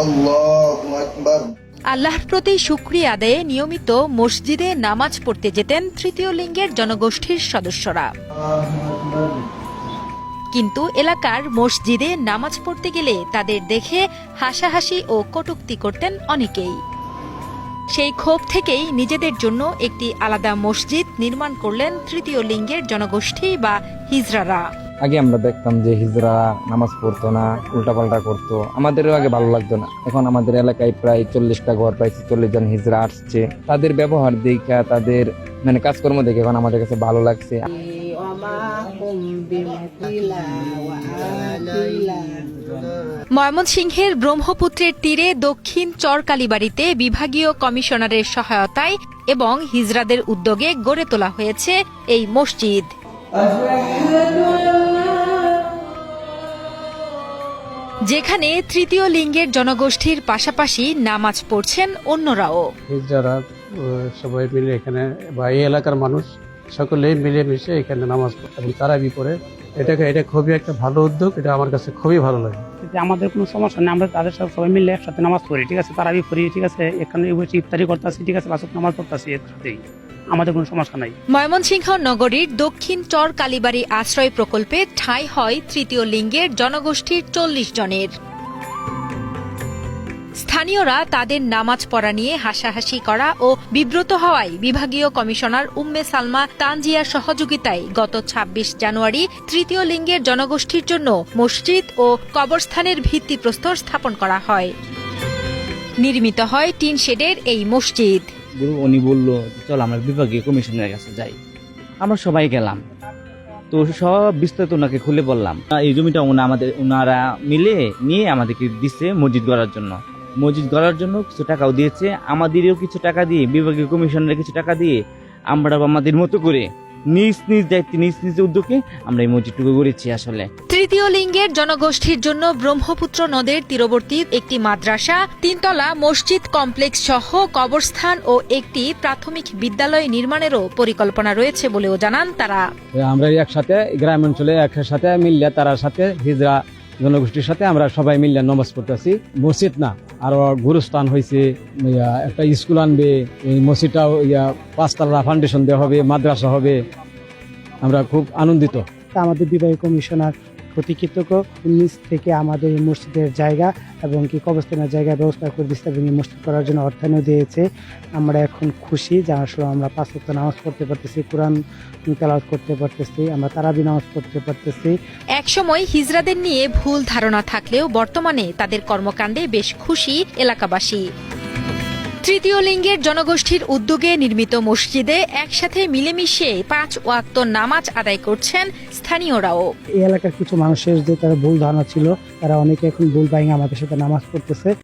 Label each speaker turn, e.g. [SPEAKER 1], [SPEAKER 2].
[SPEAKER 1] আল্লাহু আকবার।
[SPEAKER 2] আল্লাহর প্রতি শুকরিয়া আদায়ে নিয়মিত মসজিদে নামাজ পড়তে যেতেন তৃতীয় লিঙ্গের জনগোষ্ঠীর সদস্যরা। কিন্তু এলাকার মসজিদে নামাজ পড়তে গেলে তাদের দেখে হাসাহাসি ও কটূক্তি করতেন অনেকেই। সেই ক্ষোভ থেকেই নিজেদের জন্য একটি আলাদা মসজিদ নির্মাণ করলেন তৃতীয় লিঙ্গের জনগোষ্ঠী বা হিজড়ারা।
[SPEAKER 3] আগে আমরা দেখতাম যে হিজড়া নামাজ পড়তো না, উল্টাপাল্টা করতো, আমাদেরও আগে ভালো লাগতো না। এখন আমাদের এলাকায় প্রায় 40টা ঘর, প্রায় 40 জন হিজড়া আসছে। তাদের ব্যবহার দেখা, তাদের কাজকর্ম দেখে এখন আমাদের কাছে ভালো লাগছে।
[SPEAKER 2] ময়মনসিংহের ব্রহ্মপুত্রের তীরে দক্ষিণ চরকালীবাড়িতে বিভাগীয় কমিশনারের সহায়তায় এবং হিজড়াদের উদ্যোগে গড়ে তোলা হয়েছে এই মসজিদ। যেখানে তৃতীয় লিঙ্গের জনগোষ্ঠীর পাশাপাশি নামাজ পড়ছেন অন্যরাও।
[SPEAKER 4] যারা সবাই মিলে এখানে বা এই এলাকার মানুষ সকলেই মিলেমিশে এখানে নামাজ পড়ে এবং তারাবি পড়ে। এটা খুবই একটা ভালো উদ্যোগ, এটা আমার কাছে খুবই ভালো লাগে।
[SPEAKER 5] আমাদের কোনো সমস্যা নেই, আমরা তাদের সাথে সবাই মিলে একসাথে নামাজ পড়ি, ঠিক আছে, তারাবি পড়ি, ঠিক আছে, এখানে ইফতারি করতেছি, ঠিক আছে, বাসক নামাজ পড়তেছি, একসাথেই, আমাদের কোনো সমস্যা নাই।
[SPEAKER 2] ময়মনসিংহ নগরীর দক্ষিণ চর কালীবাড়ি আশ্রয় প্রকল্পে ঠাঁই হয় তৃতীয় লিঙ্গের জনগোষ্ঠীর 40 জনের। স্থানীয়রা তাদের নামাজ পড়া নিয়ে হাসাহাসি করা ও বিব্রত হওয়ায় বিভাগীয় কমিশনার উম্মে সালমা তানজিয়ার সহযোগিতায় গত 26 জানুয়ারি তৃতীয় লিঙ্গের জনগোষ্ঠীর জন্য মসজিদ ও কবরস্থানের ভিত্তিপ্রস্তর স্থাপন করা হয়। নির্মিত হয় টিন শেডের এই মসজিদ।
[SPEAKER 6] উনি বললো চল আমরা বিভাগীয় কমিশনের কাছে যাই। আমরা সবাই গেলাম, তো সব বিস্তারিত ওনাকে খুলে বললাম। এই জমিটা ওনারা মিলে নিয়ে আমাদেরকে দিচ্ছে মসজিদ গড়ার জন্য। মসজিদ গড়ার জন্য কিছু টাকাও দিয়েছে, আমাদেরও কিছু টাকা দিয়ে, বিভাগীয় কমিশনের কিছু টাকা দিয়ে আমরা আমাদের মতো করে নিজ নিজ দায়িত্বে নিজ নিজ উদ্যোগে আমরা এই মসজিদটুকু গড়েছি। আসলে
[SPEAKER 2] তৃতীয় লিঙ্গের জনগোষ্ঠীর জন্য ব্রহ্মপুত্র নদের তীরবর্তী একটি মাদ্রাসা, 3 তলা মসজিদ কমপ্লেক্স সহ কবরস্থান ও একটি প্রাথমিক বিদ্যালয় নির্মাণেরও পরিকল্পনা রয়েছে বলেও জানান তারা।
[SPEAKER 7] আমরা একসাথে গ্রাম অঞ্চলে একসাথে মিললে তার সাথে হিজড়া জনগোষ্ঠীর সাথে আমরা সবাই মিললে নামাজ পড়তেছি। মসজিদ না, আরো গুরুস্থান হয়েছে, একটা স্কুল আনবে, এই মসজিদটাও 5 তলা ফাউন্ডেশন দেওয়া হবে, মাদ্রাসা হবে। আমরা খুব আনন্দিত।
[SPEAKER 5] আমাদের বিভাগীয় কমিশনার প্রতি কৃতজ্ঞ, নিজ থেকে আমাদের এই মসজিদের জায়গা এবং কি কবরস্থানের জায়গা ব্যবস্থা করে দিচ্ছে এবং এই মসজিদ করার জন্য অর্থায়ন দিয়েছে। আমরা এখন খুশি যে আসলে আমরা 5 ওয়াক্ত নামাজ পড়তে পারতেছি, কোরআন তেলাওয়াত করতে পারতেছি, আমরা তারাবি নামাজ পড়তে পারতেছি।
[SPEAKER 2] একসময় হিজড়াদের নিয়ে ভুল ধারণা থাকলেও বর্তমানে তাদের কর্মকাণ্ডে বেশ খুশি এলাকাবাসী। তৃতীয় লিঙ্গের জনগোষ্ঠীর উদ্যোগে নির্মিত মসজিদে একসাথে মিলেমিশে 5 ওয়াক্ত নামাজ আদায় করছেন স্থানীয়রাও।
[SPEAKER 5] এই এলাকার কিছু মানুষের যে তারা ভুল ধারণা ছিল, তারা অনেকে এখন ভুল ভাঙে আমাদের সাথে নামাজ পড়তেছে।